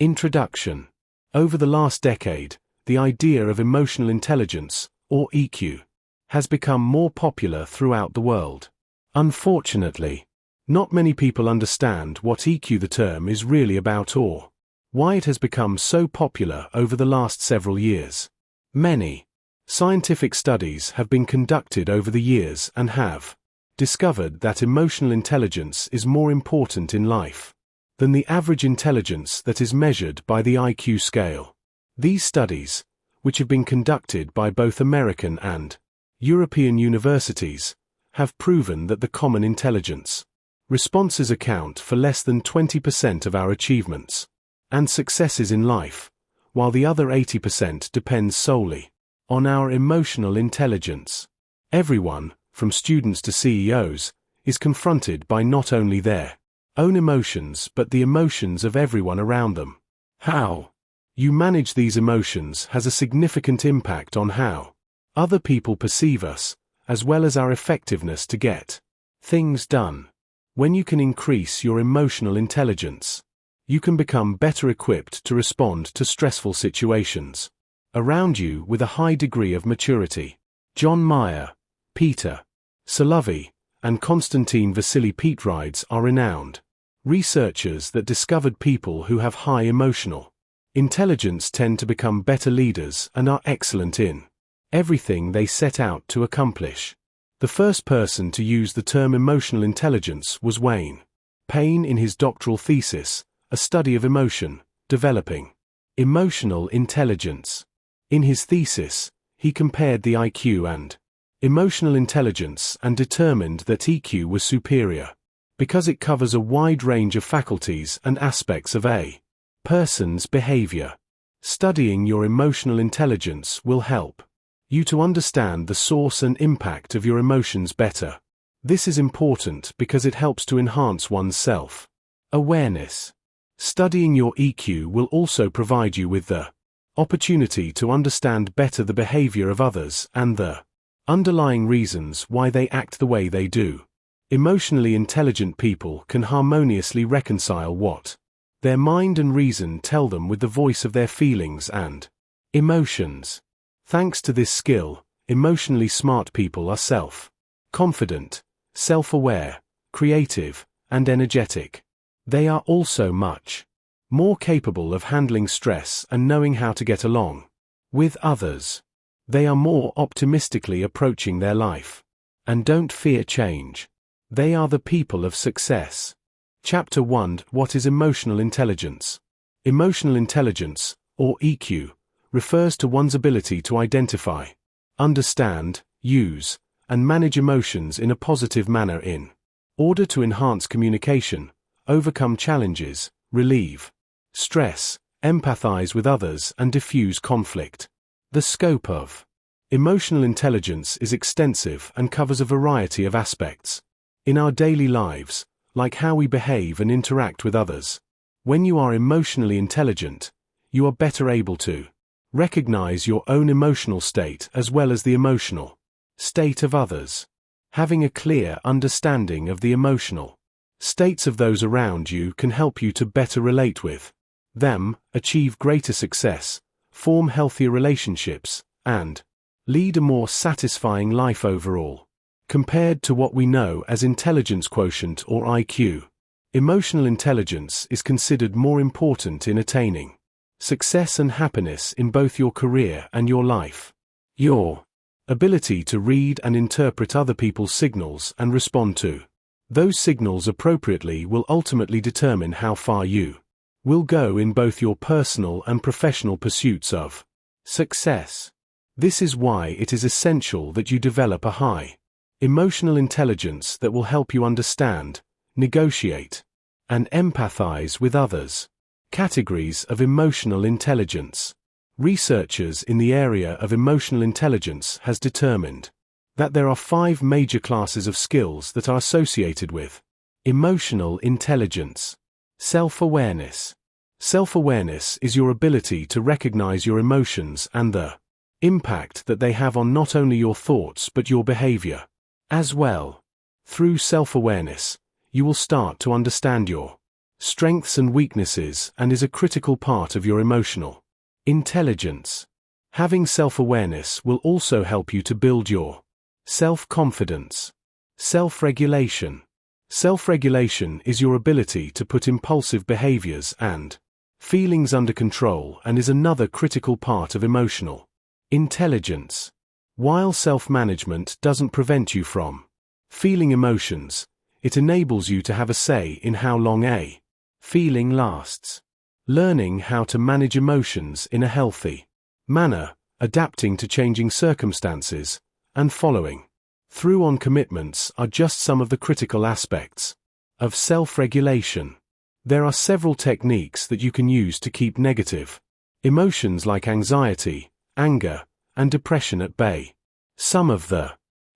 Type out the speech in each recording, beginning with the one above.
Introduction. Over the last decade, the idea of emotional intelligence, or EQ, has become more popular throughout the world. Unfortunately, not many people understand what EQ the term is really about or why it has become so popular over the last several years. Many scientific studies have been conducted over the years and have discovered that emotional intelligence is more important in life than the average intelligence that is measured by the IQ scale. These studies, which have been conducted by both American and European universities, have proven that the common intelligence responses account for less than 20% of our achievements and successes in life, while the other 80% depends solely on our emotional intelligence. Everyone, from students to CEOs, is confronted by not only their own emotions but the emotions of everyone around them. How you manage these emotions has a significant impact on how other people perceive us, as well as our effectiveness to get things done. When you can increase your emotional intelligence, you can become better equipped to respond to stressful situations around you with a high degree of maturity. John Mayer, Peter Salovey, and Konstantin Vasily Petrides are renowned researchers that discovered people who have high emotional intelligence tend to become better leaders and are excellent in everything they set out to accomplish. The first person to use the term emotional intelligence was Wayne Payne in his doctoral thesis, A Study of Emotion, Developing Emotional Intelligence. In his thesis, he compared the IQ and emotional intelligence and determined that EQ was superior because it covers a wide range of faculties and aspects of a person's behavior. Studying your emotional intelligence will help you to understand the source and impact of your emotions better. This is important because it helps to enhance one's self-awareness. Studying your EQ will also provide you with the opportunity to understand better the behavior of others and the underlying reasons why they act the way they do. Emotionally intelligent people can harmoniously reconcile what their mind and reason tell them with the voice of their feelings and emotions. Thanks to this skill, emotionally smart people are self-confident, self-aware, creative, and energetic. They are also much more capable of handling stress and knowing how to get along with others. They are more optimistically approaching their life and don't fear change. They are the people of success. Chapter 1: What is emotional intelligence? Emotional intelligence, or EQ, refers to one's ability to identify, understand, use, and manage emotions in a positive manner in order to enhance communication, overcome challenges, relieve stress, empathize with others, and diffuse conflict. The scope of emotional intelligence is extensive and covers a variety of aspects in our daily lives, like how we behave and interact with others. When you are emotionally intelligent, you are better able to recognize your own emotional state as well as the emotional state of others. Having a clear understanding of the emotional states of those around you can help you to better relate with them, achieve greater success, form healthier relationships, and lead a more satisfying life overall. Compared to what we know as intelligence quotient or IQ, emotional intelligence is considered more important in attaining success and happiness in both your career and your life. Your ability to read and interpret other people's signals and respond to those signals appropriately will ultimately determine how far you will go in both your personal and professional pursuits of success. This is why it is essential that you develop a high emotional intelligence that will help you understand, negotiate, and empathize with others. Categories of emotional intelligence. Researchers in the area of emotional intelligence has determined that there are 5 major classes of skills that are associated with emotional intelligence. Self-awareness. Self-awareness is your ability to recognize your emotions and the impact that they have on not only your thoughts but your behavior as well. Through self-awareness, you will start to understand your strengths and weaknesses, and is a critical part of your emotional intelligence. Having self-awareness will also help you to build your self-confidence. Self-regulation. Self-regulation is your ability to put impulsive behaviors and feelings under control and is another critical part of emotional intelligence. While self-management doesn't prevent you from feeling emotions, it enables you to have a say in how long a feeling lasts. Learning how to manage emotions in a healthy manner, adapting to changing circumstances, and following through on commitments are just some of the critical aspects of self-regulation. There are several techniques that you can use to keep negative emotions like anxiety, anger, and depression at bay. Some of the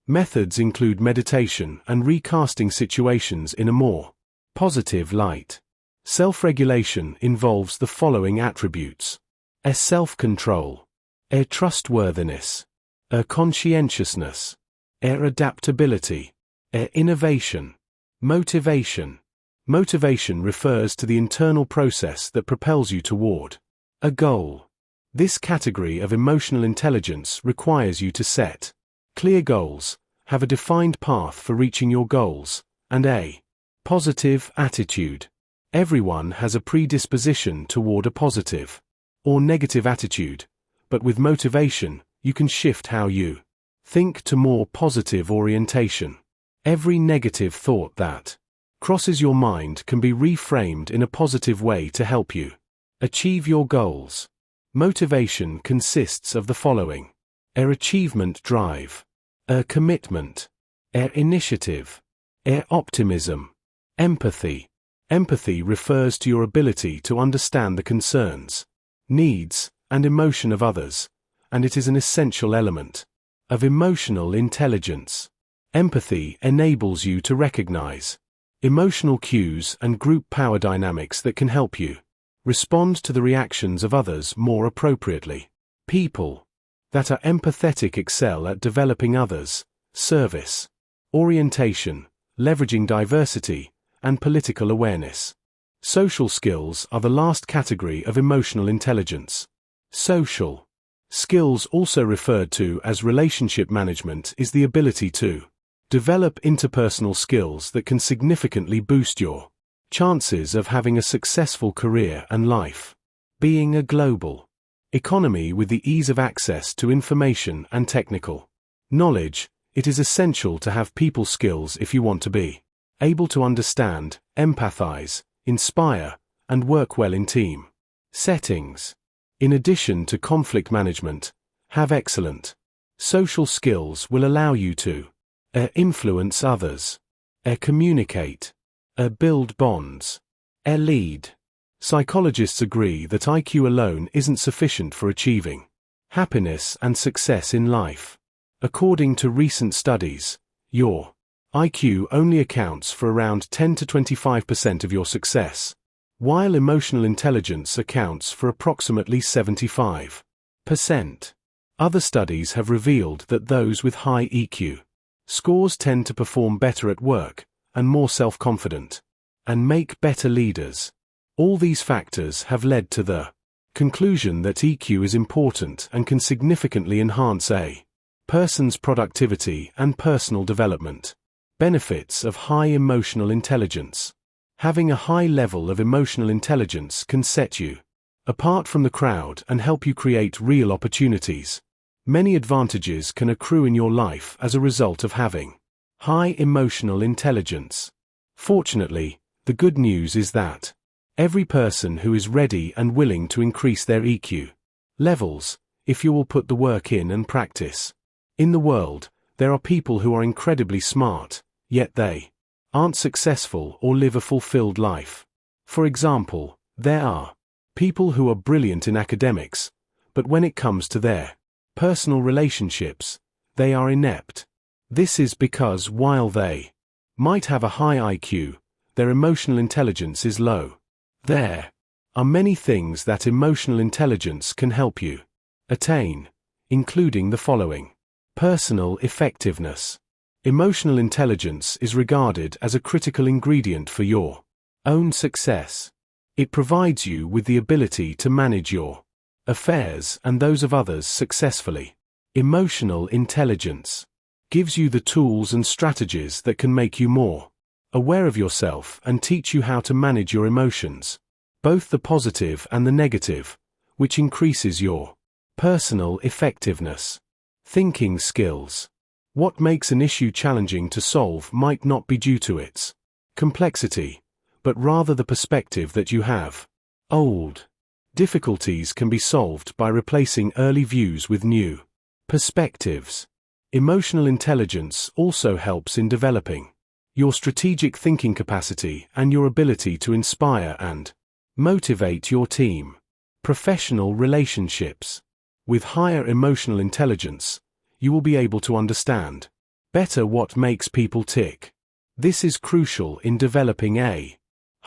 methods include meditation and recasting situations in a more positive light. Self-regulation involves the following attributes: a self-control, a trustworthiness, a conscientiousness, a adaptability, a innovation, motivation. Motivation refers to the internal process that propels you toward a goal. This category of emotional intelligence requires you to set clear goals, have a defined path for reaching your goals, and a positive attitude. Everyone has a predisposition toward a positive or negative attitude, but with motivation, you can shift how you think to more positive orientation. Every negative thought that crosses your mind can be reframed in a positive way to help you achieve your goals. Motivation consists of the following: a achievement drive, a commitment, a initiative, a optimism, empathy. Empathy refers to your ability to understand the concerns, needs, and emotion of others, and it is an essential element of emotional intelligence. Empathy enables you to recognize emotional cues and group power dynamics that can help you respond to the reactions of others more appropriately. People that are empathetic excel at developing others, service, orientation, leveraging diversity, and political awareness. Social skills are the last category of emotional intelligence. Social skills, also referred to as relationship management, is the ability to develop interpersonal skills that can significantly boost your chances of having a successful career and life. Being a global economy with the ease of access to information and technical knowledge, it is essential to have people skills if you want to be able to understand, empathize, inspire, and work well in team settings. In addition to conflict management, have excellent social skills will allow you to influence others, communicate, build bonds, lead. Psychologists agree that IQ alone isn't sufficient for achieving happiness and success in life. According to recent studies, your IQ only accounts for around 10 to 25% of your success, while emotional intelligence accounts for approximately 75%. Other studies have revealed that those with high EQ scores tend to perform better at work, and more self-confident, and make better leaders. All these factors have led to the conclusion that EQ is important and can significantly enhance a person's productivity and personal development. Benefits of high emotional intelligence. Having a high level of emotional intelligence can set you apart from the crowd and help you create real opportunities. Many advantages can accrue in your life as a result of having high emotional intelligence. Fortunately, the good news is that every person who is ready and willing to increase their EQ levels, if you will put the work in and practice. In the world, there are people who are incredibly smart, yet they aren't successful or live a fulfilled life. For example, there are people who are brilliant in academics, but when it comes to their personal relationships, they are inept. This is because while they might have a high IQ, their emotional intelligence is low. There are many things that emotional intelligence can help you attain, including the following: personal effectiveness. Emotional intelligence is regarded as a critical ingredient for your Own success. It provides you with the ability to manage your affairs and those of others successfully. Emotional intelligence gives you the tools and strategies that can make you more aware of yourself and teach you how to manage your emotions, both the positive and the negative, which increases your personal effectiveness. Thinking skills. What makes an issue challenging to solve might not be due to its complexity, but rather the perspective that you have. Old difficulties can be solved by replacing early views with new perspectives. Emotional intelligence also helps in developing your strategic thinking capacity and your ability to inspire and motivate your team. Professional relationships. With higher emotional intelligence, you will be able to understand better what makes people tick. This is crucial in developing a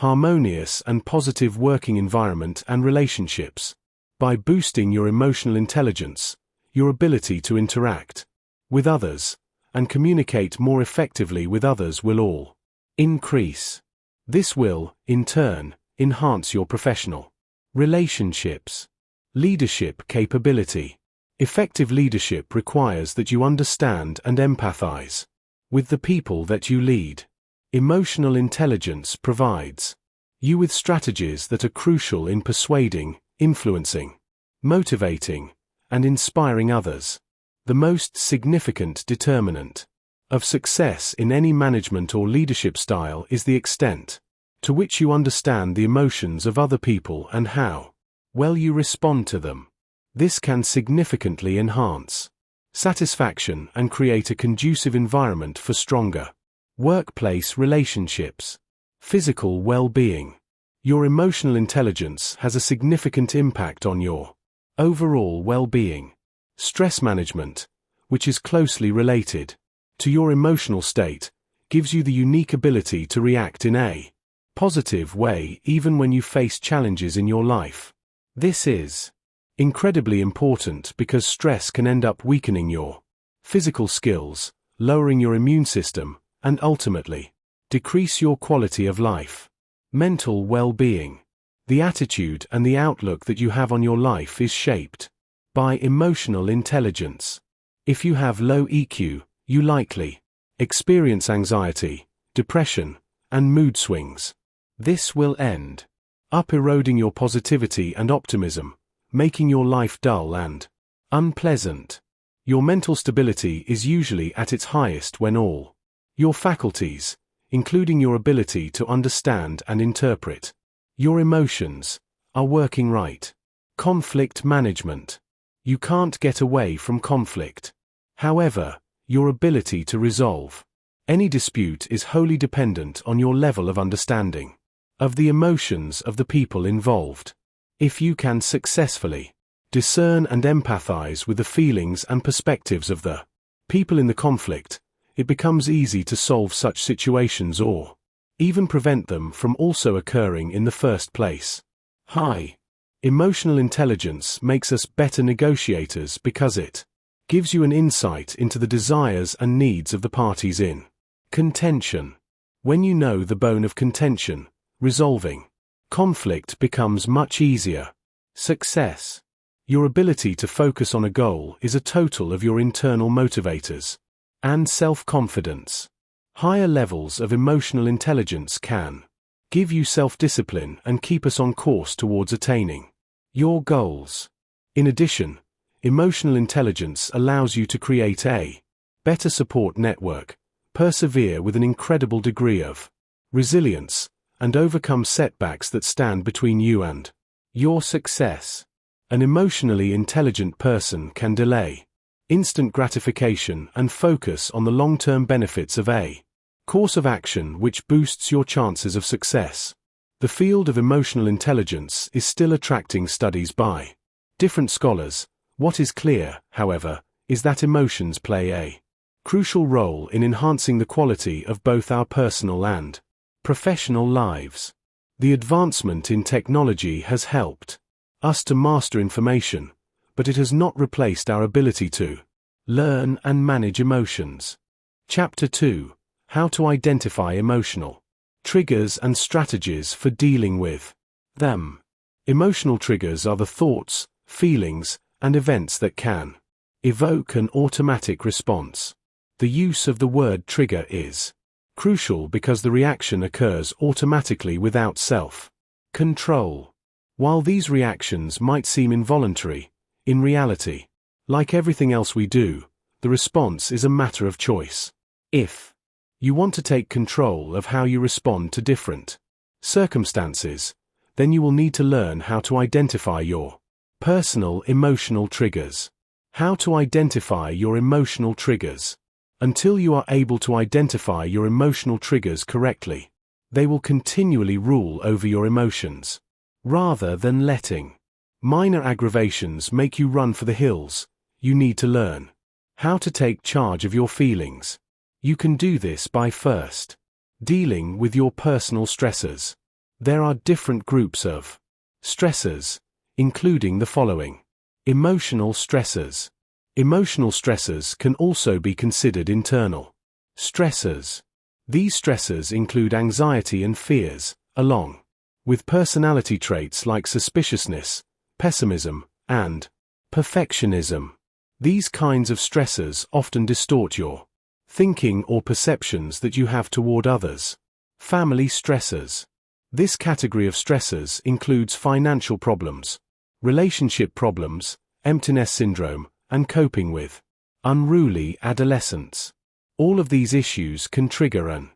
harmonious and positive working environment and relationships. By boosting your emotional intelligence, your ability to interact with others and communicate more effectively with others will all increase. This will, in turn, enhance your professional relationships. Leadership capability. Effective leadership requires that you understand and empathize with the people that you lead. Emotional intelligence provides you with strategies that are crucial in persuading, influencing, motivating, and inspiring others. The most significant determinant of success in any management or leadership style is the extent to which you understand the emotions of other people and how well you respond to them. This can significantly enhance satisfaction and create a conducive environment for stronger workplace relationships. Physical well-being. Your emotional intelligence has a significant impact on your overall well-being. Stress management, which is closely related to your emotional state, gives you the unique ability to react in a positive way even when you face challenges in your life. This is incredibly important because stress can end up weakening your physical skills, lowering your immune system, and ultimately decrease your quality of life. Mental well-being. The attitude and the outlook that you have on your life is shaped by emotional intelligence. If you have low EQ, you likely experience anxiety, depression, and mood swings. This will end up eroding your positivity and optimism, making your life dull and unpleasant. Your mental stability is usually at its highest when all your faculties, including your ability to understand and interpret your emotions, are working right. Conflict management. You can't get away from conflict. However, your ability to resolve any dispute is wholly dependent on your level of understanding of the emotions of the people involved. If you can successfully discern and empathize with the feelings and perspectives of the people in the conflict, it becomes easy to solve such situations or even prevent them from also occurring in the first place. High emotional intelligence makes us better negotiators because it gives you an insight into the desires and needs of the parties in contention. When you know the bone of contention, resolving conflict becomes much easier. Success. Your ability to focus on a goal is a total of your internal motivators and self-confidence. Higher levels of emotional intelligence can give you self-discipline and keep us on course towards attaining your goals. In addition, emotional intelligence allows you to create a better support network, persevere with an incredible degree of resilience, and overcome setbacks that stand between you and your success. An emotionally intelligent person can delay instant gratification and focus on the long-term benefits of a course of action which boosts your chances of success. The field of emotional intelligence is still attracting studies by different scholars. What is clear, however, is that emotions play a crucial role in enhancing the quality of both our personal and professional lives. The advancement in technology has helped us to master information, but it has not replaced our ability to learn and manage emotions. Chapter 2. How to identify emotional Triggers and strategies for dealing with them. Emotional triggers are the thoughts, feelings, and events that can evoke an automatic response. The use of the word trigger is crucial because the reaction occurs automatically without self-control. While these reactions might seem involuntary, in reality, like everything else we do, the response is a matter of choice. If you want to take control of how you respond to different circumstances, then you will need to learn how to identify your personal emotional triggers. How to identify your emotional triggers. Until you are able to identify your emotional triggers correctly, they will continually rule over your emotions. Rather than letting minor aggravations make you run for the hills, you need to learn how to take charge of your feelings. You can do this by first dealing with your personal stressors. There are different groups of stressors, including the following. Emotional stressors. Emotional stressors can also be considered internal stressors. These stressors include anxiety and fears, along with personality traits like suspiciousness, pessimism, and perfectionism. These kinds of stressors often distort your thinking or perceptions that you have toward others. Family stressors. This category of stressors includes financial problems, relationship problems, emptiness syndrome, and coping with unruly adolescents. All of these issues can trigger an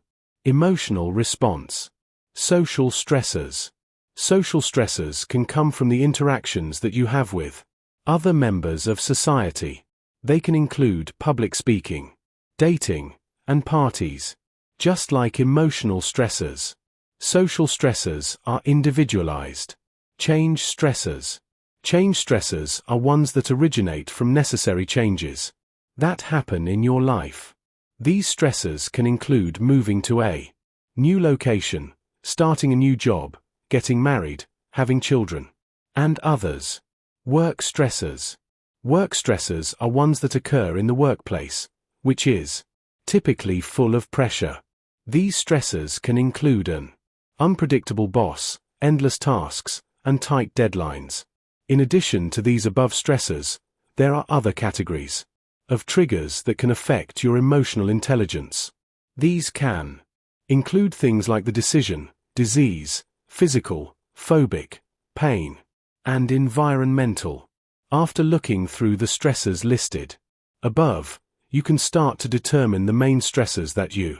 emotional response. Social stressors. Social stressors can come from the interactions that you have with other members of society. They can include public speaking, dating, and parties. Just like emotional stressors, social stressors are individualized. Change stressors. Change stressors are ones that originate from necessary changes that happen in your life. These stressors can include moving to a new location, starting a new job, getting married, having children, and others. Work stressors. Work stressors are ones that occur in the workplace, which is typically full of pressure. These stressors can include an unpredictable boss, endless tasks, and tight deadlines. In addition to these above stressors, there are other categories of triggers that can affect your emotional intelligence. These can include things like the decision, disease, physical, phobic, pain, and environmental. After looking through the stressors listed above, you can start to determine the main stressors that you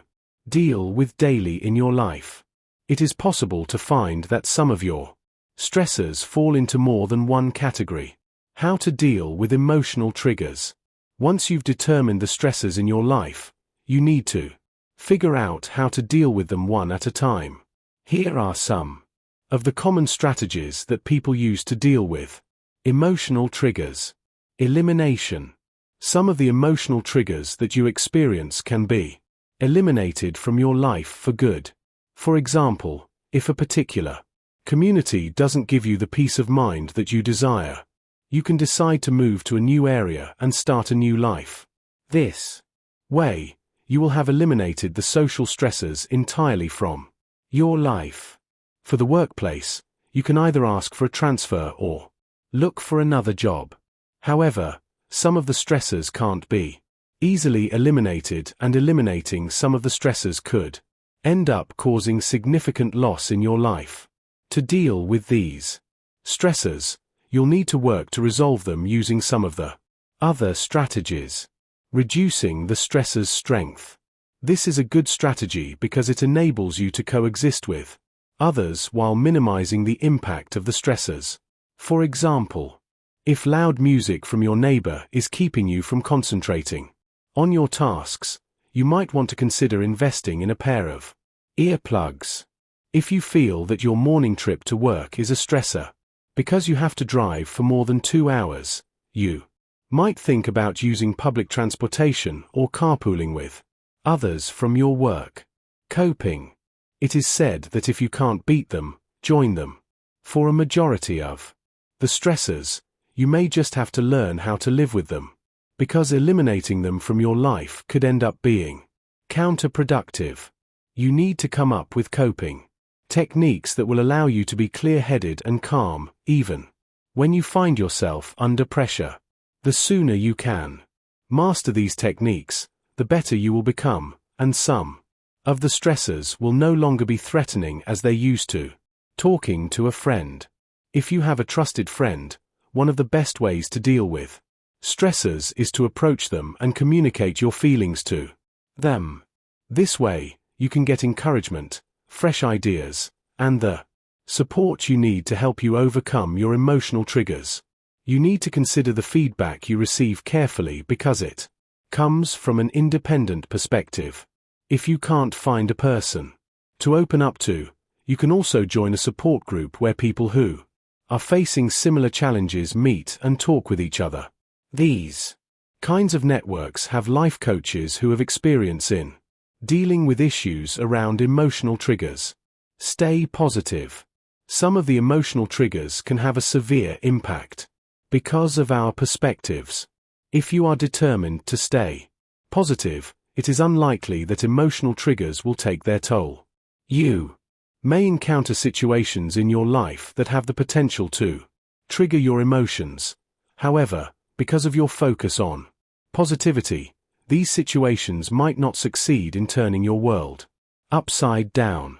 deal with daily in your life. It is possible to find that some of your stressors fall into more than one category. How to deal with emotional triggers. Once you've determined the stressors in your life, you need to figure out how to deal with them one at a time. Here are some of the common strategies that people use to deal with emotional triggers. Elimination. Some of the emotional triggers that you experience can be eliminated from your life for good. For example, if a particular community doesn't give you the peace of mind that you desire, you can decide to move to a new area and start a new life. This way, you will have eliminated the social stressors entirely from your life. For the workplace, you can either ask for a transfer or look for another job. However, some of the stressors can't be easily eliminated, and eliminating some of the stressors could end up causing significant loss in your life. To deal with these stressors, you'll need to work to resolve them using some of the other strategies. Reducing the stressor's strength. This is a good strategy because it enables you to coexist with others while minimizing the impact of the stressors. For example, if loud music from your neighbor is keeping you from concentrating on your tasks, you might want to consider investing in a pair of earplugs. If you feel that your morning trip to work is a stressor, because you have to drive for more than 2 hours, you might think about using public transportation or carpooling with others from your work. Coping. It is said that if you can't beat them, join them. For a majority of the stressors, you may just have to learn how to live with them, because eliminating them from your life could end up being counterproductive. You need to come up with coping techniques that will allow you to be clear-headed and calm, even when you find yourself under pressure. The sooner you can master these techniques, the better you will become, and some of the stressors will no longer be threatening as they used to. Talking to a friend. If you have a trusted friend, one of the best ways to deal with stressors is to approach them and communicate your feelings to them. This way, you can get encouragement, fresh ideas, and the support you need to help you overcome your emotional triggers. You need to consider the feedback you receive carefully because it comes from an independent perspective. If you can't find a person to open up to, you can also join a support group where people who are facing similar challenges meet and talk with each other. These kinds of networks have life coaches who have experience in dealing with issues around emotional triggers. Stay positive. Some of the emotional triggers can have a severe impact because of our perspectives. If you are determined to stay positive, it is unlikely that emotional triggers will take their toll. You may encounter situations in your life that have the potential to trigger your emotions. However, because of your focus on positivity, these situations might not succeed in turning your world upside down.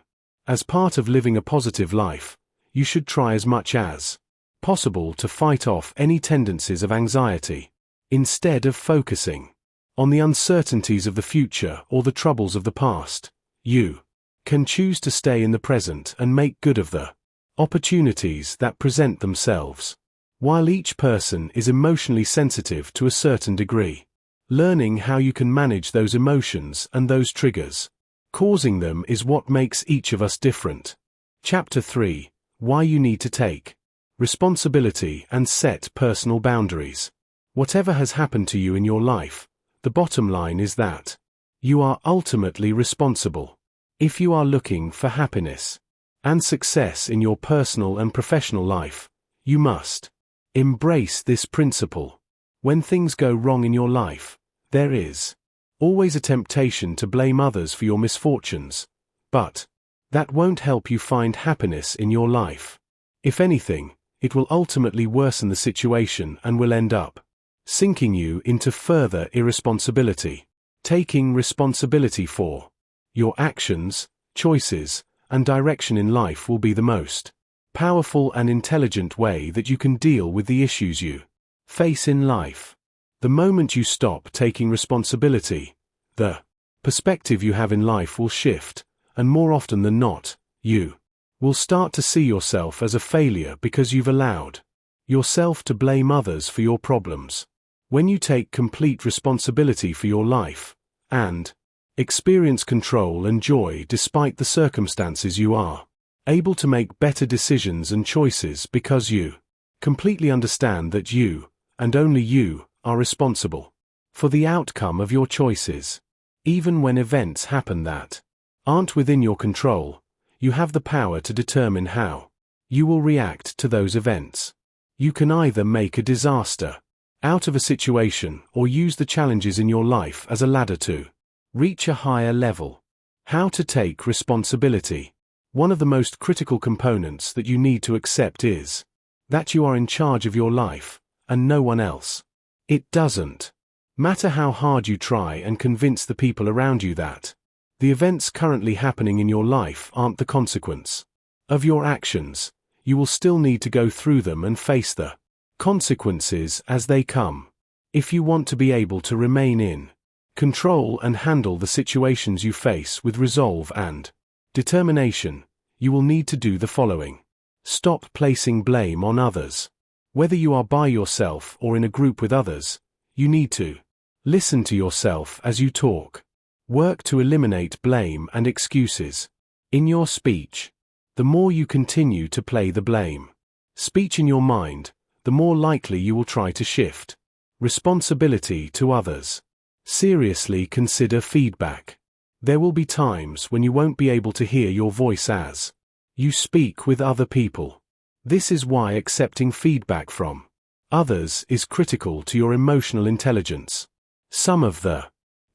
As part of living a positive life, you should try as much as possible to fight off any tendencies of anxiety. Instead of focusing on the uncertainties of the future or the troubles of the past, you can choose to stay in the present and make good of the opportunities that present themselves. While each person is emotionally sensitive to a certain degree, learning how you can manage those emotions and those triggers causing them is what makes each of us different. Chapter 3: Why you need to take responsibility and set personal boundaries. Whatever has happened to you in your life, the bottom line is that you are ultimately responsible. If you are looking for happiness and success in your personal and professional life, you must embrace this principle. When things go wrong in your life, there is always a temptation to blame others for your misfortunes, but that won't help you find happiness in your life. If anything, it will ultimately worsen the situation and will end up sinking you into further irresponsibility. Taking responsibility for your actions, choices, and direction in life will be the most powerful and intelligent way that you can deal with the issues you face in life. The moment you stop taking responsibility, the perspective you have in life will shift, and more often than not, you will start to see yourself as a failure because you've allowed yourself to blame others for your problems. When you take complete responsibility for your life, and experience control and joy despite the circumstances, you are able to make better decisions and choices because you completely understand that you, and only you, are responsible for the outcome of your choices. Even when events happen that aren't within your control, you have the power to determine how you will react to those events. You can either make a disaster out of a situation or use the challenges in your life as a ladder to reach a higher level. How to take responsibility. One of the most critical components that you need to accept is that you are in charge of your life, and no one else. It doesn't matter how hard you try and convince the people around you that the events currently happening in your life aren't the consequence of your actions. You will still need to go through them and face the consequences as they come. If you want to be able to remain in control and handle the situations you face with resolve and determination, you will need to do the following. Stop placing blame on others. Whether you are by yourself or in a group with others, you need to listen to yourself as you talk. Work to eliminate blame and excuses in your speech. The more you continue to play the blame speech in your mind, the more likely you will try to shift responsibility to others. Seriously consider feedback. There will be times when you won't be able to hear your voice as you speak with other people. This is why accepting feedback from others is critical to your emotional intelligence. Some of the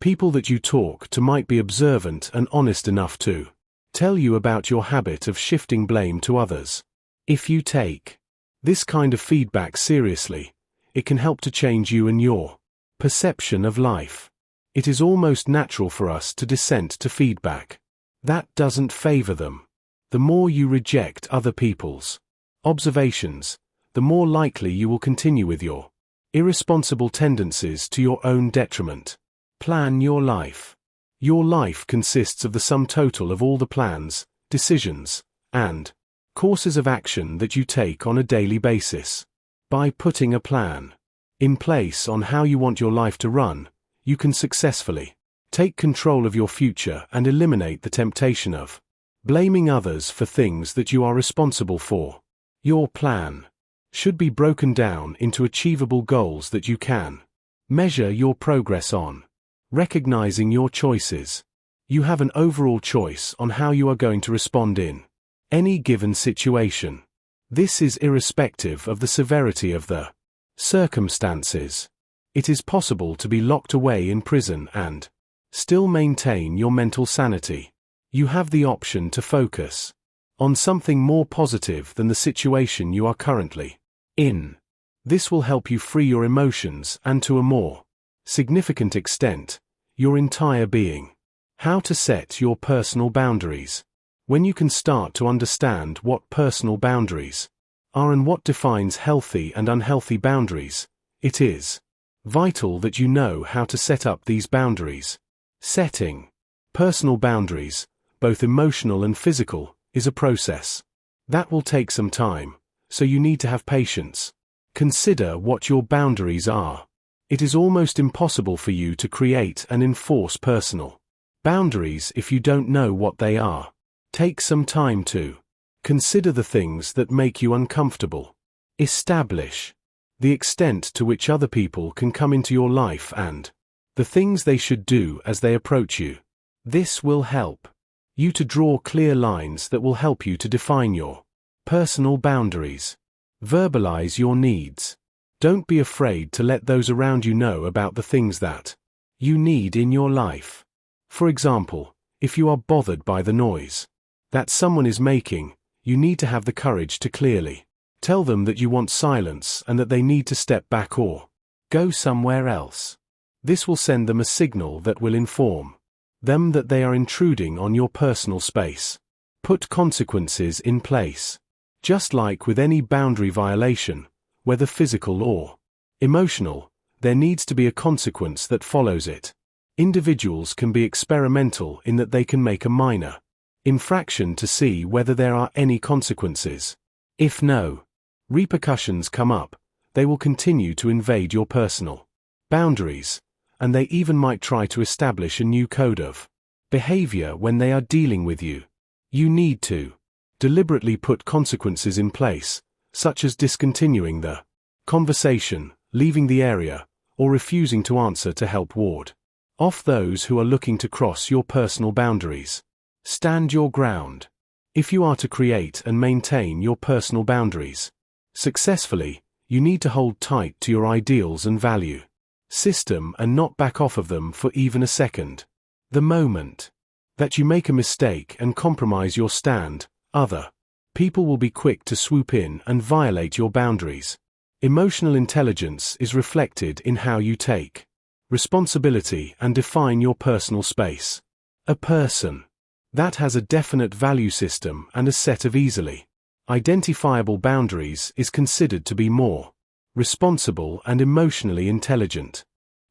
People that you talk to might be observant and honest enough to tell you about your habit of shifting blame to others. If you take this kind of feedback seriously, it can help to change you and your perception of life. It is almost natural for us to dissent to feedback that doesn't favor them. The more you reject other people's observations, the more likely you will continue with your irresponsible tendencies to your own detriment. Plan your life. Your life consists of the sum total of all the plans, decisions, and courses of action that you take on a daily basis. By putting a plan in place on how you want your life to run, you can successfully take control of your future and eliminate the temptation of blaming others for things that you are responsible for. Your plan should be broken down into achievable goals that you can measure your progress on. Recognizing your choices. You have an overall choice on how you are going to respond in any given situation. This is irrespective of the severity of the circumstances. It is possible to be locked away in prison and still maintain your mental sanity. You have the option to focus on something more positive than the situation you are currently in. This will help you free your emotions and, to a more significant extent, your entire being. How to set your personal boundaries. When you can start to understand what personal boundaries are and what defines healthy and unhealthy boundaries, it is vital that you know how to set up these boundaries. Setting personal boundaries, both emotional and physical, is a process that will take some time, so you need to have patience. Consider what your boundaries are. It is almost impossible for you to create and enforce personal boundaries if you don't know what they are. Take some time to consider the things that make you uncomfortable. Establish the extent to which other people can come into your life and the things they should do as they approach you. This will help you to draw clear lines that will help you to define your personal boundaries. Verbalize your needs. Don't be afraid to let those around you know about the things that you need in your life. For example, if you are bothered by the noise that someone is making, you need to have the courage to clearly tell them that you want silence and that they need to step back or go somewhere else. This will send them a signal that will inform them that they are intruding on your personal space. Put consequences in place. Just like with any boundary violation, whether physical or emotional, there needs to be a consequence that follows it. Individuals can be experimental in that they can make a minor infraction to see whether there are any consequences. If no repercussions come up, they will continue to invade your personal boundaries, and they even might try to establish a new code of behavior when they are dealing with you. You need to deliberately put consequences in place, such as discontinuing the conversation, leaving the area, or refusing to answer to help ward off those who are looking to cross your personal boundaries. Stand your ground. If you are to create and maintain your personal boundaries successfully, you need to hold tight to your ideals and value system and not back off of them for even a second. The moment that you make a mistake and compromise your stand, other people will be quick to swoop in and violate your boundaries. Emotional intelligence is reflected in how you take responsibility and define your personal space. A person that has a definite value system and a set of easily identifiable boundaries is considered to be more responsible and emotionally intelligent.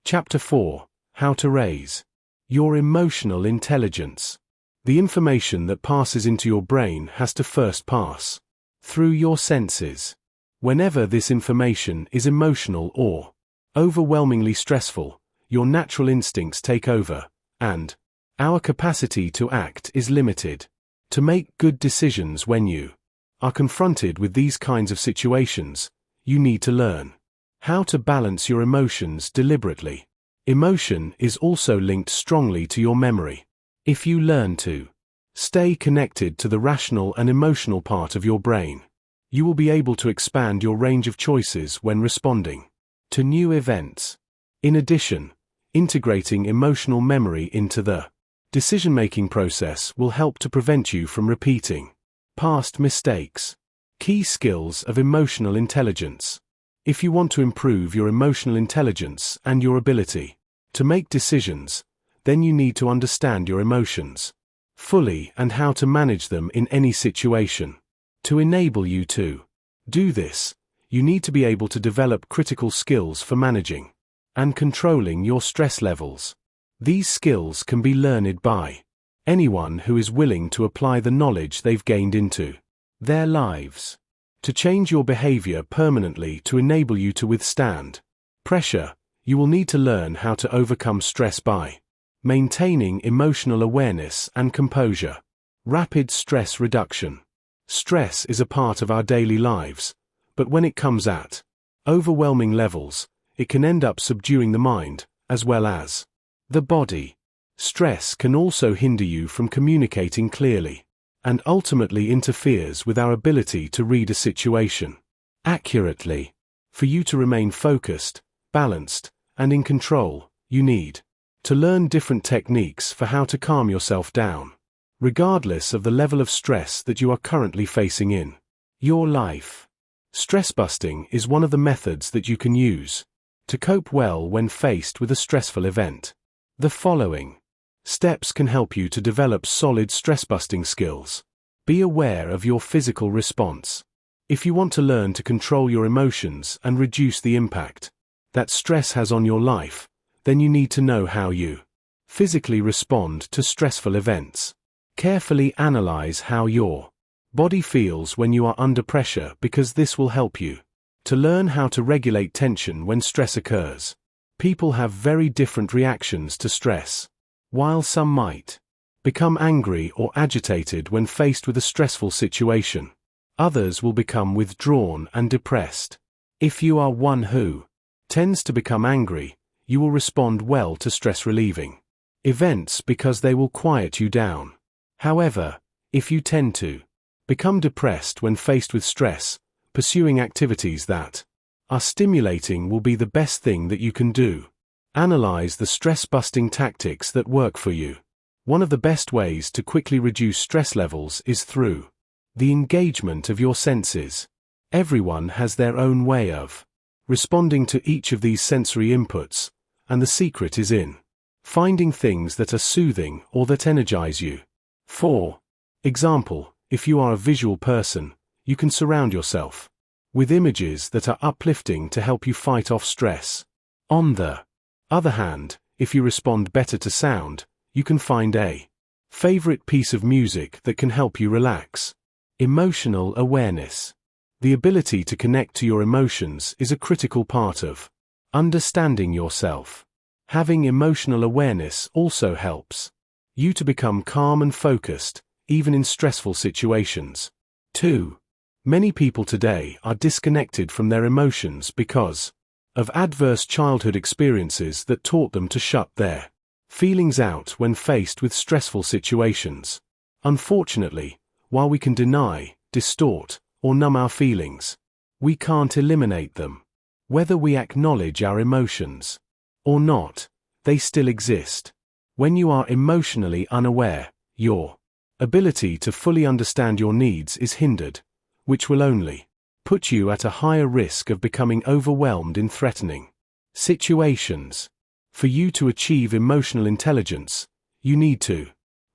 Chapter 4: How to raise your emotional intelligence. The information that passes into your brain has to first pass through your senses. Whenever this information is emotional or overwhelmingly stressful, your natural instincts take over, and our capacity to act is limited. To make good decisions when you are confronted with these kinds of situations, you need to learn how to balance your emotions deliberately. Emotion is also linked strongly to your memory. If you learn to stay connected to the rational and emotional part of your brain, you will be able to expand your range of choices when responding to new events. In addition, Integrating emotional memory into the decision-making process will help to prevent you from repeating past mistakes. Key skills of emotional intelligence. If you want to improve your emotional intelligence and your ability to make decisions, then you need to understand your emotions fully and how to manage them in any situation. To enable you to do this, you need to be able to develop critical skills for managing and controlling your stress levels. These skills can be learned by anyone who is willing to apply the knowledge they've gained into their lives. To change your behavior permanently to enable you to withstand pressure, you will need to learn how to overcome stress by maintaining emotional awareness and composure. Rapid stress reduction. Stress is a part of our daily lives, but when it comes at overwhelming levels, it can end up subduing the mind, as well as the body. Stress can also hinder you from communicating clearly, and ultimately interferes with our ability to read a situation accurately. For you to remain focused, balanced, and in control, you need to learn different techniques for how to calm yourself down, regardless of the level of stress that you are currently facing in your life. Stress busting is one of the methods that you can use to cope well when faced with a stressful event. The following steps can help you to develop solid stress-busting skills. Be aware of your physical response. If you want to learn to control your emotions and reduce the impact that stress has on your life, then you need to know how you physically respond to stressful events. Carefully analyze how your body feels when you are under pressure, because this will help you to learn how to regulate tension when stress occurs. People have very different reactions to stress. While some might become angry or agitated when faced with a stressful situation, others will become withdrawn and depressed. If you are one who tends to become angry, you will respond well to stress-relieving events because they will quiet you down. However, if you tend to become depressed when faced with stress, pursuing activities that are stimulating will be the best thing that you can do. Analyze the stress-busting tactics that work for you. One of the best ways to quickly reduce stress levels is through the engagement of your senses. Everyone has their own way of responding to each of these sensory inputs, and the secret is in finding things that are soothing or that energize you. For example, if you are a visual person, you can surround yourself with images that are uplifting to help you fight off stress. On the other hand, if you respond better to sound, you can find a favorite piece of music that can help you relax. Emotional awareness. The ability to connect to your emotions is a critical part of understanding yourself. Having emotional awareness also helps you to become calm and focused, even in stressful situations. 2. Many people today are disconnected from their emotions because of adverse childhood experiences that taught them to shut their feelings out when faced with stressful situations. Unfortunately, while we can deny, distort, or numb our feelings, we can't eliminate them. Whether we acknowledge our emotions or not, they still exist. When you are emotionally unaware, your ability to fully understand your needs is hindered, which will only put you at a higher risk of becoming overwhelmed in threatening situations. For you to achieve emotional intelligence, you need to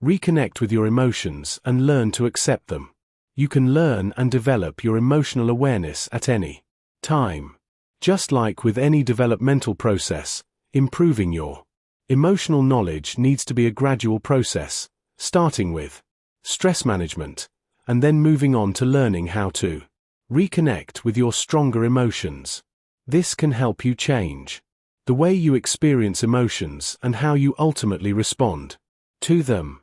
reconnect with your emotions and learn to accept them. You can learn and develop your emotional awareness at any time. Just like with any developmental process, improving your emotional knowledge needs to be a gradual process, starting with stress management, and then moving on to learning how to reconnect with your stronger emotions. This can help you change the way you experience emotions and how you ultimately respond to them.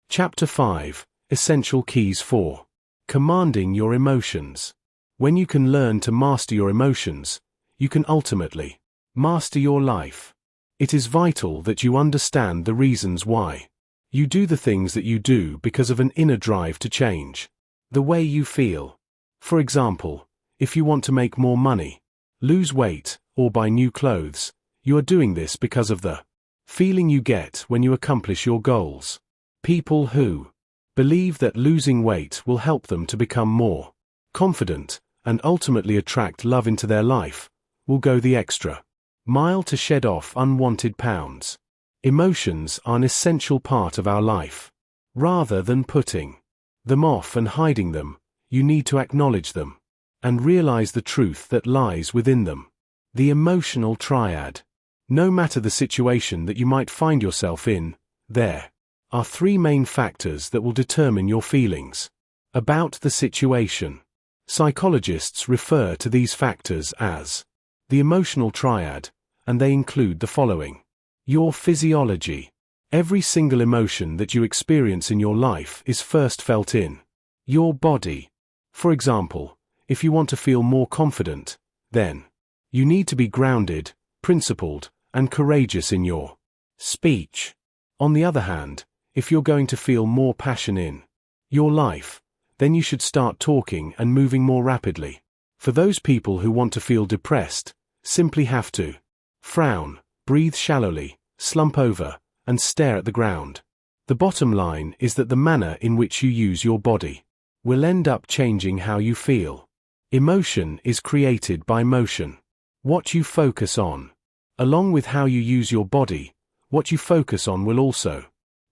Chapter 5: Essential Keys for Commanding Your Emotions. When you can learn to master your emotions, you can ultimately master your life. It is vital that you understand the reasons why you do the things that you do because of an inner drive to change the way you feel. For example, if you want to make more money, lose weight, or buy new clothes, you are doing this because of the feeling you get when you accomplish your goals. People who believe that losing weight will help them to become more confident and ultimately attract love into their life will go the extra mile to shed off unwanted pounds. Emotions are an essential part of our life. Rather than putting them off and hiding them, you need to acknowledge them and realize the truth that lies within them. The emotional triad. No matter the situation that you might find yourself in, there are three main factors that will determine your feelings about the situation. Psychologists refer to these factors as the emotional triad, and they include the following. Your physiology. Every single emotion that you experience in your life is first felt in your body. For example, if you want to feel more confident, then you need to be grounded, principled, and courageous in your speech. On the other hand, if you're going to feel more passion in your life, then you should start talking and moving more rapidly. For those people who want to feel depressed, simply have to frown, breathe shallowly, slump over, and stare at the ground. The bottom line is that the manner in which you use your body will end up changing how you feel. Emotion is created by motion. What you focus on, along with how you use your body, what you focus on will also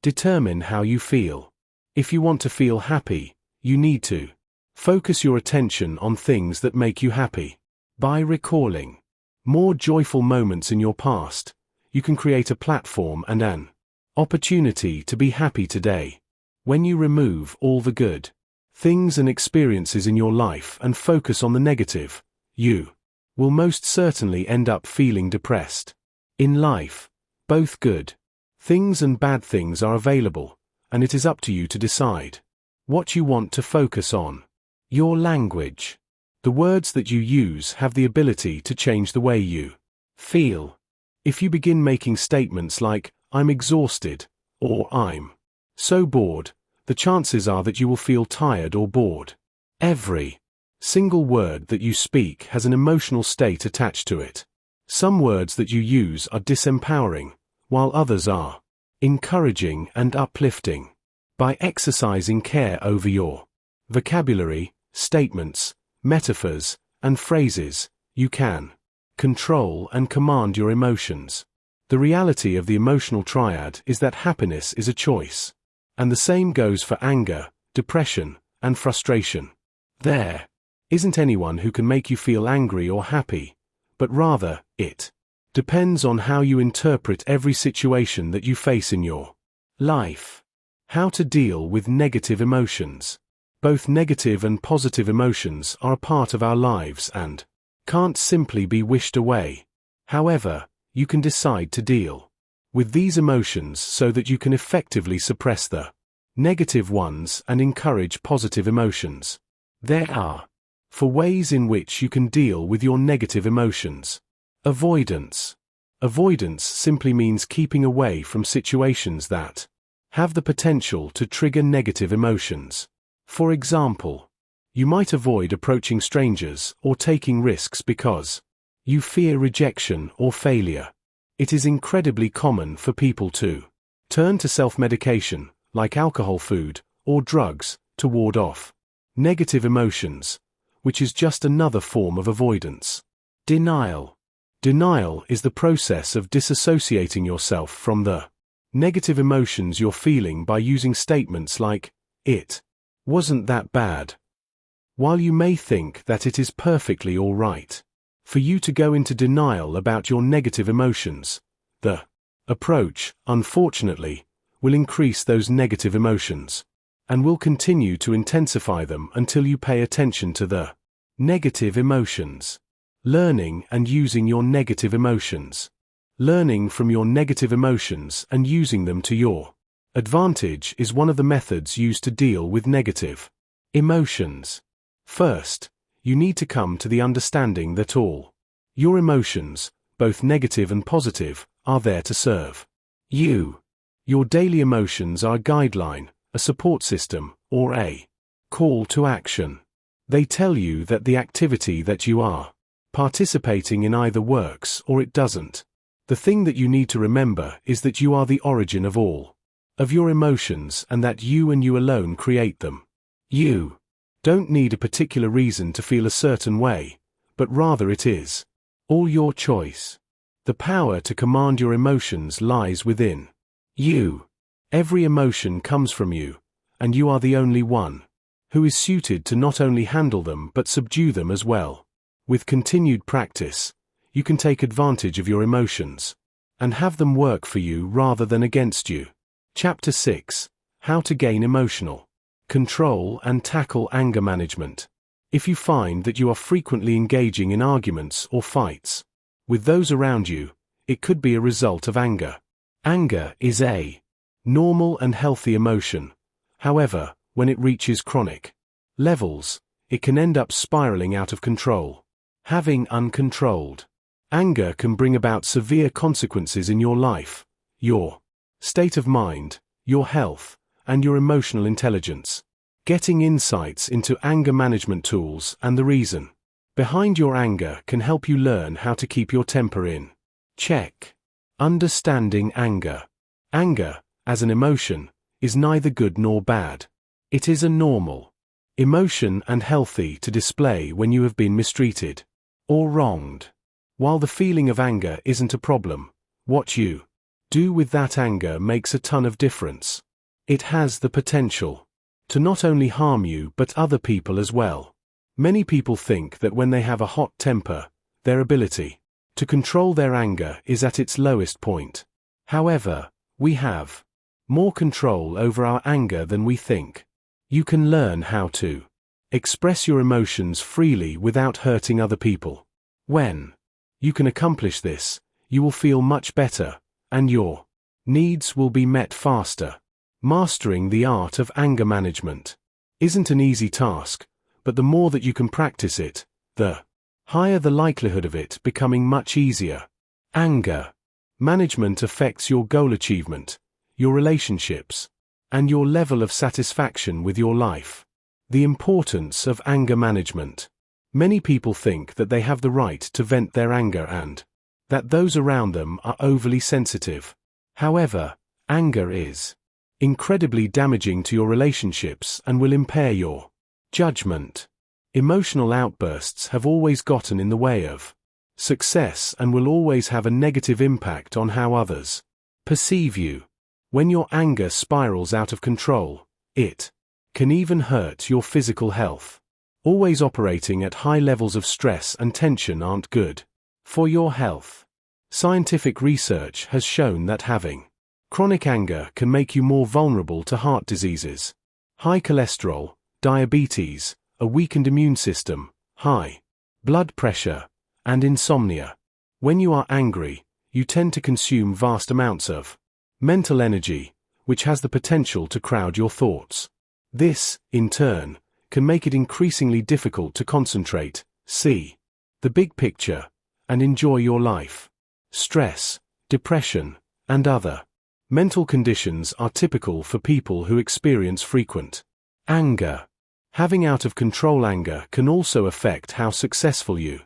determine how you feel. If you want to feel happy, you need to focus your attention on things that make you happy. By recalling more joyful moments in your past, you can create a platform and an opportunity to be happy today. When you remove all the good things and experiences in your life and focus on the negative, you will most certainly end up feeling depressed. In life, both good things and bad things are available, and it is up to you to decide what you want to focus on. Your language. The words that you use have the ability to change the way you feel. If you begin making statements like, "I'm exhausted," or "I'm so bored," the chances are that you will feel tired or bored. Every single word that you speak has an emotional state attached to it. Some words that you use are disempowering, while others are encouraging and uplifting. By exercising care over your vocabulary, statements, metaphors, and phrases, you can control and command your emotions. The reality of the emotional triad is that happiness is a choice. And the same goes for anger, depression, and frustration. There isn't anyone who can make you feel angry or happy, but rather, it depends on how you interpret every situation that you face in your life. How to deal with negative emotions. Both negative and positive emotions are a part of our lives and can't simply be wished away. However, you can decide to deal with these emotions so that you can effectively suppress the negative ones and encourage positive emotions. There are 4 ways in which you can deal with your negative emotions. Avoidance. Avoidance simply means keeping away from situations that have the potential to trigger negative emotions. For example, you might avoid approaching strangers or taking risks because you fear rejection or failure. It is incredibly common for people to turn to self-medication, like alcohol, food, or drugs, to ward off negative emotions, which is just another form of avoidance. Denial. Denial is the process of disassociating yourself from the negative emotions you're feeling by using statements like, "It wasn't that bad," while you may think that it is perfectly all right for you to go into denial about your negative emotions. The approach, unfortunately, will increase those negative emotions and will continue to intensify them until you pay attention to the negative emotions. Learning and using your negative emotions. Learning from your negative emotions and using them to your advantage is one of the methods used to deal with negative emotions. First, you need to come to the understanding that all your emotions, both negative and positive, are there to serve you. Your daily emotions are a guideline, a support system, or a call to action. They tell you that the activity that you are participating in either works or it doesn't. The thing that you need to remember is that you are the origin of all of your emotions and that you and you alone create them. You don't need a particular reason to feel a certain way, but rather it is all your choice. The power to command your emotions lies within you. Every emotion comes from you, and you are the only one who is suited to not only handle them but subdue them as well. With continued practice, you can take advantage of your emotions and have them work for you rather than against you. Chapter 6: How to Gain Emotional Control and Tackle Anger Management. If you find that you are frequently engaging in arguments or fights with those around you, it could be a result of anger. Anger is a normal and healthy emotion. However, when it reaches chronic levels, it can end up spiraling out of control. Having uncontrolled anger can bring about severe consequences in your life, your state of mind, your health, and your emotional intelligence. Getting insights into anger management tools and the reason behind your anger can help you learn how to keep your temper in check. Understanding anger. Anger, as an emotion, is neither good nor bad. It is a normal emotion and healthy to display when you have been mistreated or wronged. While the feeling of anger isn't a problem, what you do with that anger makes a ton of difference. It has the potential to not only harm you but other people as well. Many people think that when they have a hot temper, their ability to control their anger is at its lowest point. However, we have more control over our anger than we think. You can learn how to express your emotions freely without hurting other people. When you can accomplish this, you will feel much better, and your needs will be met faster. Mastering the art of anger management isn't an easy task, but the more that you can practice it, the higher the likelihood of it becoming much easier. Anger management affects your goal achievement, your relationships, and your level of satisfaction with your life. The importance of anger management. Many people think that they have the right to vent their anger and that those around them are overly sensitive. However, anger is incredibly damaging to your relationships and will impair your judgment. Emotional outbursts have always gotten in the way of success and will always have a negative impact on how others perceive you. When your anger spirals out of control, it can even hurt your physical health. Always operating at high levels of stress and tension aren't good for your health. Scientific research has shown that having chronic anger can make you more vulnerable to heart diseases, high cholesterol, diabetes, a weakened immune system, high blood pressure, and insomnia. When you are angry, you tend to consume vast amounts of mental energy, which has the potential to crowd your thoughts. This, in turn, can make it increasingly difficult to concentrate, see the big picture, and enjoy your life. Stress, depression, and other mental conditions are typical for people who experience frequent anger. Having out-of-control anger can also affect how successful you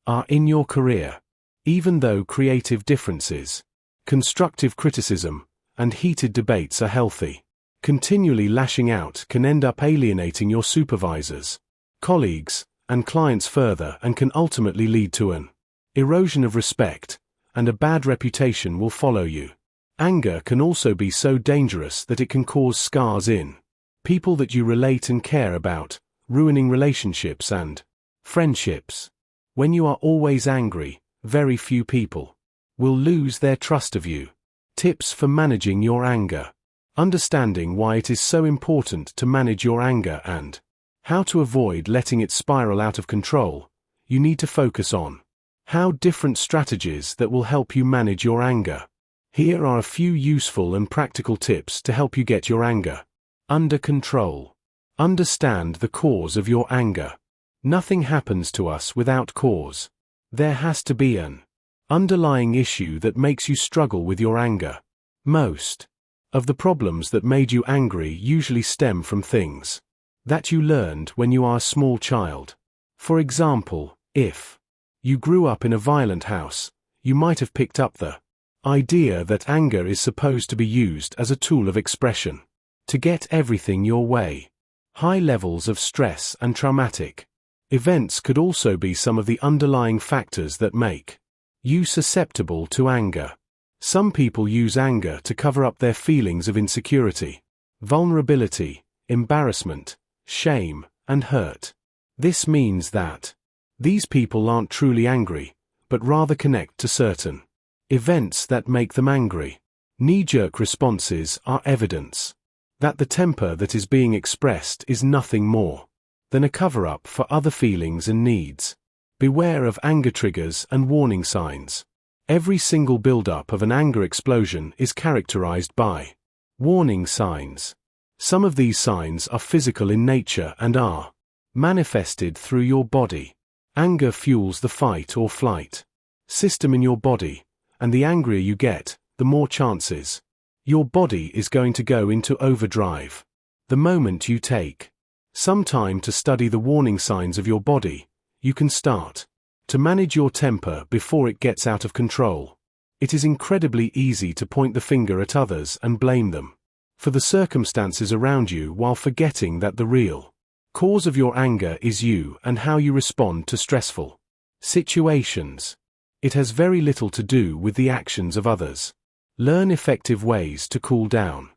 are in your career. Even though creative differences, constructive criticism, and heated debates are healthy, continually lashing out can end up alienating your supervisors, colleagues, and clients further and can ultimately lead to an erosion of respect, and a bad reputation will follow you. Anger can also be so dangerous that it can cause scars in people that you relate and care about, ruining relationships and friendships. When you are always angry, very few people will lose their trust of you. Tips for managing your anger. Understanding why it is so important to manage your anger and how to avoid letting it spiral out of control, you need to focus on how different strategies that will help you manage your anger. Here are a few useful and practical tips to help you get your anger under control. Understand the cause of your anger. Nothing happens to us without cause. There has to be an underlying issue that makes you struggle with your anger. Most of the problems that made you angry usually stem from things that you learned when you are a small child. For example, if you grew up in a violent house, you might have picked up the Idea that anger is supposed to be used as a tool of expression. To get everything your way. High levels of stress and traumatic events could also be some of the underlying factors that make you susceptible to anger. Some people use anger to cover up their feelings of insecurity, vulnerability, embarrassment, shame, and hurt. This means that these people aren't truly angry, but rather connect to certain events that make them angry. Knee-jerk responses are evidence that the temper that is being expressed is nothing more than a cover-up for other feelings and needs. Beware of anger triggers and warning signs. Every single build-up of an anger explosion is characterized by warning signs. Some of these signs are physical in nature and are manifested through your body. Anger fuels the fight or flight system in your body, and the angrier you get, the more chances your body is going to go into overdrive. The moment you take some time to study the warning signs of your body, you can start to manage your temper before it gets out of control. It is incredibly easy to point the finger at others and blame them for the circumstances around you while forgetting that the real cause of your anger is you and how you respond to stressful situations. It has very little to do with the actions of others. Learn effective ways to cool down.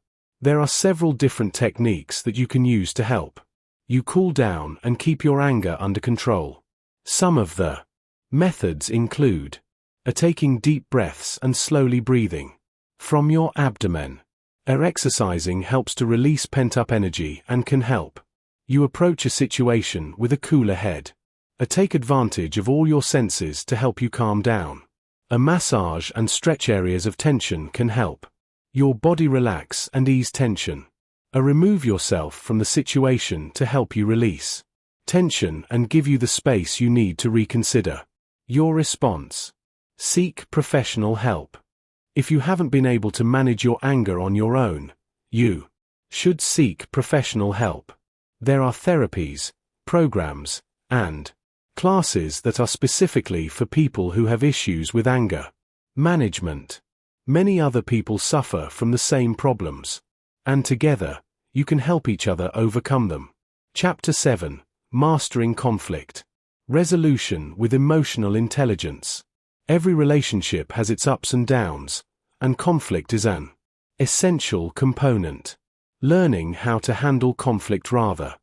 There are several different techniques that you can use to help you cool down and keep your anger under control. Some of the methods include taking deep breaths and slowly breathing from your abdomen. Exercising helps to release pent-up energy and can help you approach a situation with a cooler head. Take advantage of all your senses to help you calm down. A massage and stretch areas of tension can help your body relax and ease tension. Remove yourself from the situation to help you release tension and give you the space you need to reconsider your response. Seek professional help. If you haven't been able to manage your anger on your own, you should seek professional help. There are therapies, programs, and classes that are specifically for people who have issues with anger management. Many other people suffer from the same problems, and together, you can help each other overcome them. Chapter 7: Mastering Conflict. Resolution with Emotional Intelligence. Every relationship has its ups and downs, and conflict is an essential component. Learning how to handle conflict rather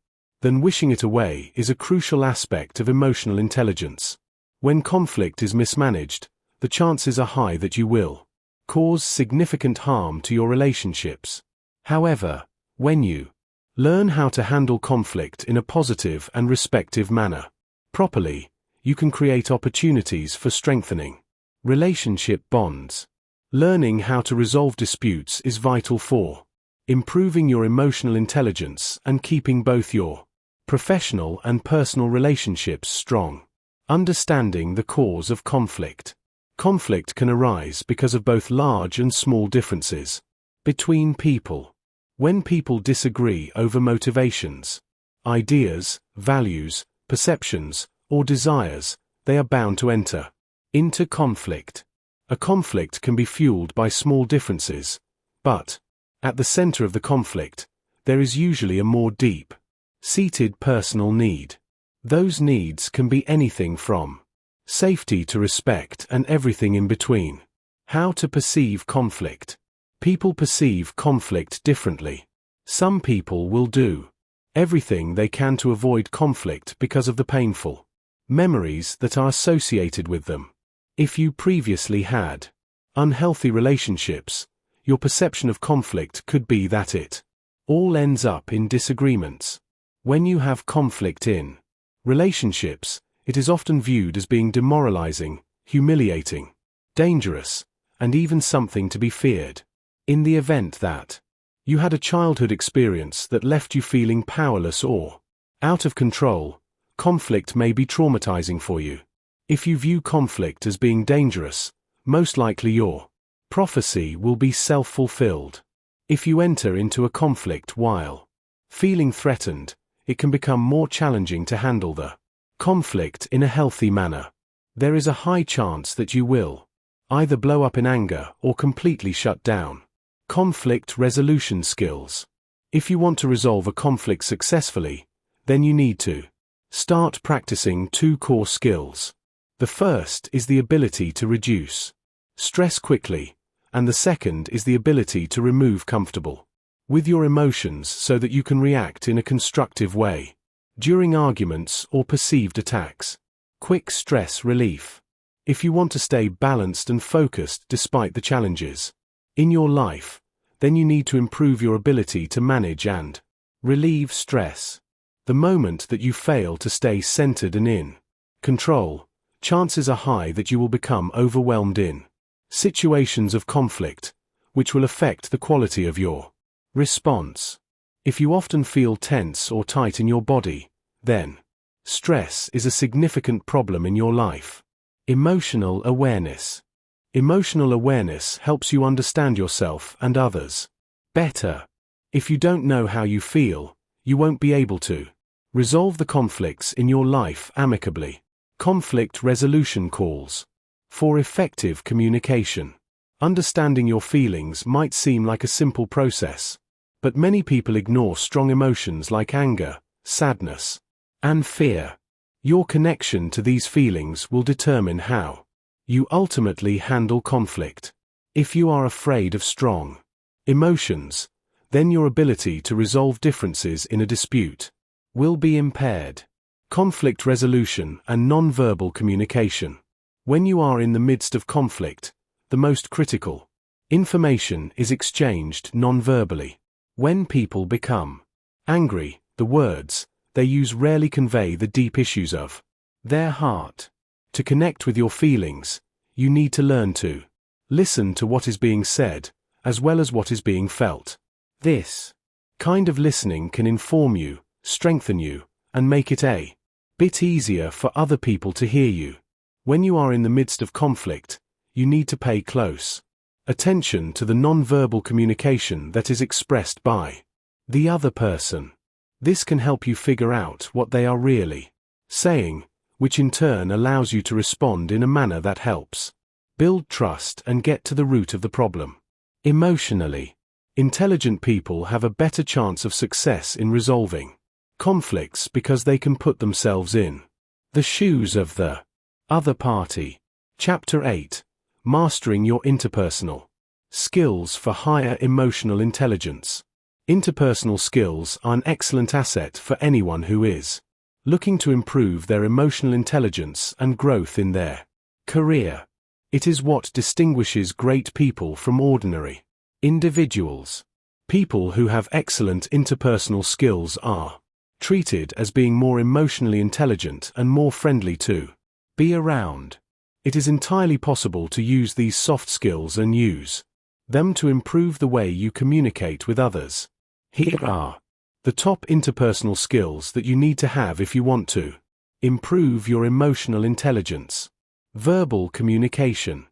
than wishing it away is a crucial aspect of emotional intelligence. When conflict is mismanaged, the chances are high that you will cause significant harm to your relationships. However, when you learn how to handle conflict in a positive and respectful manner properly, you can create opportunities for strengthening relationship bonds. Learning how to resolve disputes is vital for improving your emotional intelligence and keeping both your professional and personal relationships strong. Understanding the cause of conflict. Conflict can arise because of both large and small differences between people. When people disagree over motivations, ideas, values, perceptions, or desires, they are bound to enter into conflict. A conflict can be fueled by small differences, but at the center of the conflict, there is usually a more deep-seated personal need. Those needs can be anything from safety to respect and everything in between. How to perceive conflict. People perceive conflict differently. Some people will do everything they can to avoid conflict because of the painful memories that are associated with them. If you previously had unhealthy relationships, your perception of conflict could be that it all ends up in disagreements. When you have conflict in relationships, it is often viewed as being demoralizing, humiliating, dangerous, and even something to be feared. In the event that you had a childhood experience that left you feeling powerless or out of control, conflict may be traumatizing for you. If you view conflict as being dangerous, most likely your prophecy will be self-fulfilled. If you enter into a conflict while feeling threatened, it can become more challenging to handle the conflict in a healthy manner. There is a high chance that you will either blow up in anger or completely shut down. Conflict resolution skills. If you want to resolve a conflict successfully, then you need to start practicing 2 core skills. The first is the ability to reduce stress quickly, and the second is the ability to remove comfortable with your emotions so that you can react in a constructive way during arguments or perceived attacks. Quick stress relief. If you want to stay balanced and focused despite the challenges in your life, then you need to improve your ability to manage and relieve stress. The moment that you fail to stay centered and in control, chances are high that you will become overwhelmed in situations of conflict, which will affect the quality of your response. If you often feel tense or tight in your body, then stress is a significant problem in your life. Emotional awareness. Emotional awareness helps you understand yourself and others better. If you don't know how you feel, you won't be able to resolve the conflicts in your life amicably. Conflict resolution calls for effective communication. Understanding your feelings might seem like a simple process, but many people ignore strong emotions like anger, sadness, and fear. Your connection to these feelings will determine how you ultimately handle conflict. If you are afraid of strong emotions, then your ability to resolve differences in a dispute will be impaired. Conflict resolution and non-verbal communication. When you are in the midst of conflict, the most critical information is exchanged non-verbally. When people become angry, the words they use rarely convey the deep issues of their heart. To connect with your feelings, you need to learn to listen to what is being said, as well as what is being felt. This kind of listening can inform you, strengthen you, and make it a bit easier for other people to hear you. When you are in the midst of conflict, you need to pay close attention to the non-verbal communication that is expressed by the other person. This can help you figure out what they are really saying, which in turn allows you to respond in a manner that helps build trust and get to the root of the problem. Emotionally intelligent people have a better chance of success in resolving conflicts because they can put themselves in the shoes of the other party. Chapter 8. Mastering your interpersonal skills for higher emotional intelligence. Interpersonal skills are an excellent asset for anyone who is looking to improve their emotional intelligence and growth in their career. It is what distinguishes great people from ordinary individuals. People who have excellent interpersonal skills are treated as being more emotionally intelligent and more friendly to be around. It is entirely possible to use these soft skills and use them to improve the way you communicate with others. Here are the top interpersonal skills that you need to have if you want to improve your emotional intelligence. Verbal communication.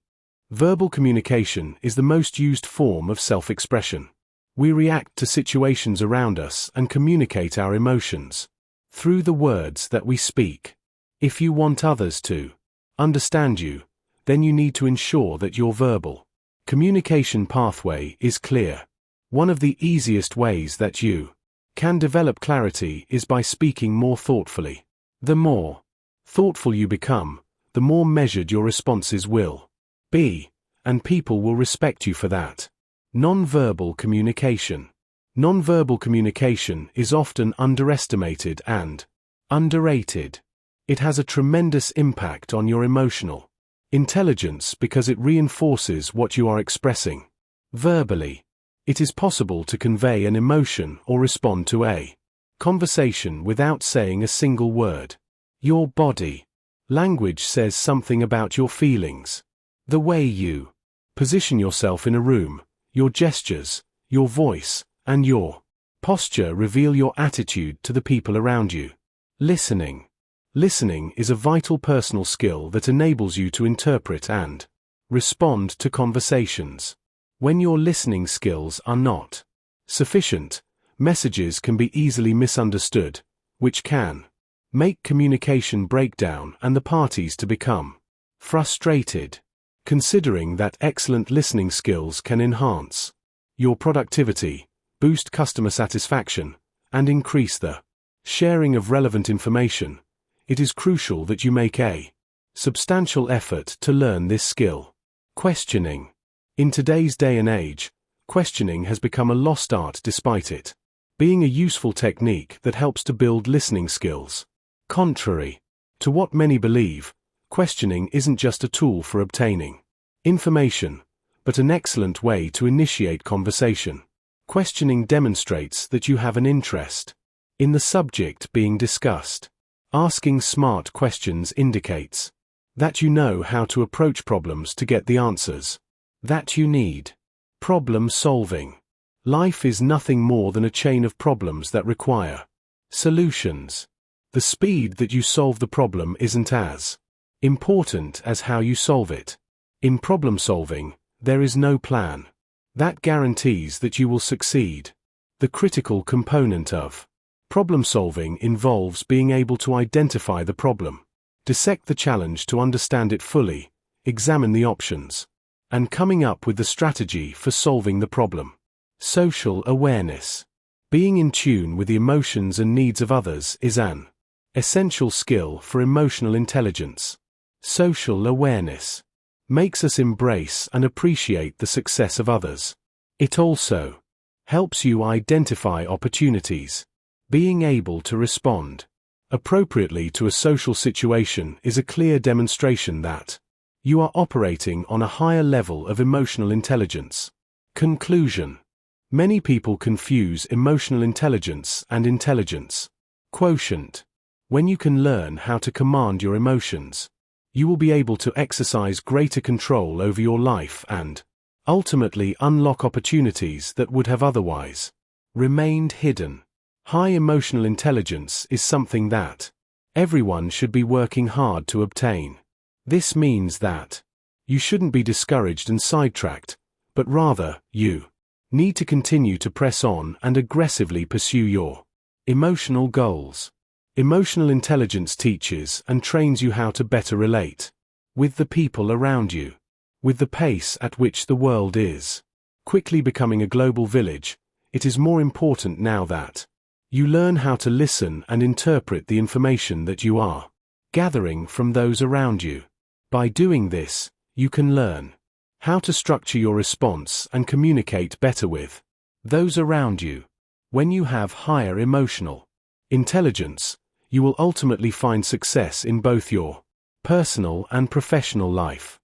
Verbal communication is the most used form of self-expression. We react to situations around us and communicate our emotions through the words that we speak. If you want others to understand you, then you need to ensure that your verbal communication pathway is clear. One of the easiest ways that you can develop clarity is by speaking more thoughtfully. The more thoughtful you become, the more measured your responses will be, and people will respect you for that. Non-verbal communication. Non-verbal communication is often underestimated and underrated. It has a tremendous impact on your emotional intelligence because it reinforces what you are expressing verbally. It is possible to convey an emotion or respond to a conversation without saying a single word. Your body language says something about your feelings. The way you position yourself in a room, your gestures, your voice, and your posture reveal your attitude to the people around you. Listening. Listening is a vital personal skill that enables you to interpret and respond to conversations. When your listening skills are not sufficient, messages can be easily misunderstood, which can make communication break down and the parties to become frustrated. considering that excellent listening skills can enhance your productivity, boost customer satisfaction, and increase the sharing of relevant information, it is crucial that you make a substantial effort to learn this skill. Questioning. In today's day and age, questioning has become a lost art despite it being a useful technique that helps to build listening skills. Contrary to what many believe, questioning isn't just a tool for obtaining information, but an excellent way to initiate conversation. Questioning demonstrates that you have an interest in the subject being discussed. Asking smart questions indicates that you know how to approach problems to get the answers that you need. Problem solving. Life is nothing more than a chain of problems that require solutions. The speed that you solve the problem isn't as important as how you solve it. In problem solving, there is no plan that guarantees that you will succeed. The critical component of problem solving involves being able to identify the problem, dissect the challenge to understand it fully, examine the options, and coming up with the strategy for solving the problem. Social awareness. Being in tune with the emotions and needs of others is an essential skill for emotional intelligence. Social awareness makes us embrace and appreciate the success of others. It also helps you identify opportunities. Being able to respond appropriately to a social situation is a clear demonstration that you are operating on a higher level of emotional intelligence. Conclusion. Many people confuse emotional intelligence and intelligence quotient. When you can learn how to command your emotions, you will be able to exercise greater control over your life and ultimately unlock opportunities that would have otherwise remained hidden. High emotional intelligence is something that everyone should be working hard to obtain. This means that you shouldn't be discouraged and sidetracked, but rather, you need to continue to press on and aggressively pursue your emotional goals. Emotional intelligence teaches and trains you how to better relate with the people around you. With the pace at which the world is quickly becoming a global village, it is more important now that you learn how to listen and interpret the information that you are gathering from those around you. By doing this, you can learn how to structure your response and communicate better with those around you. When you have higher emotional intelligence, you will ultimately find success in both your personal and professional life.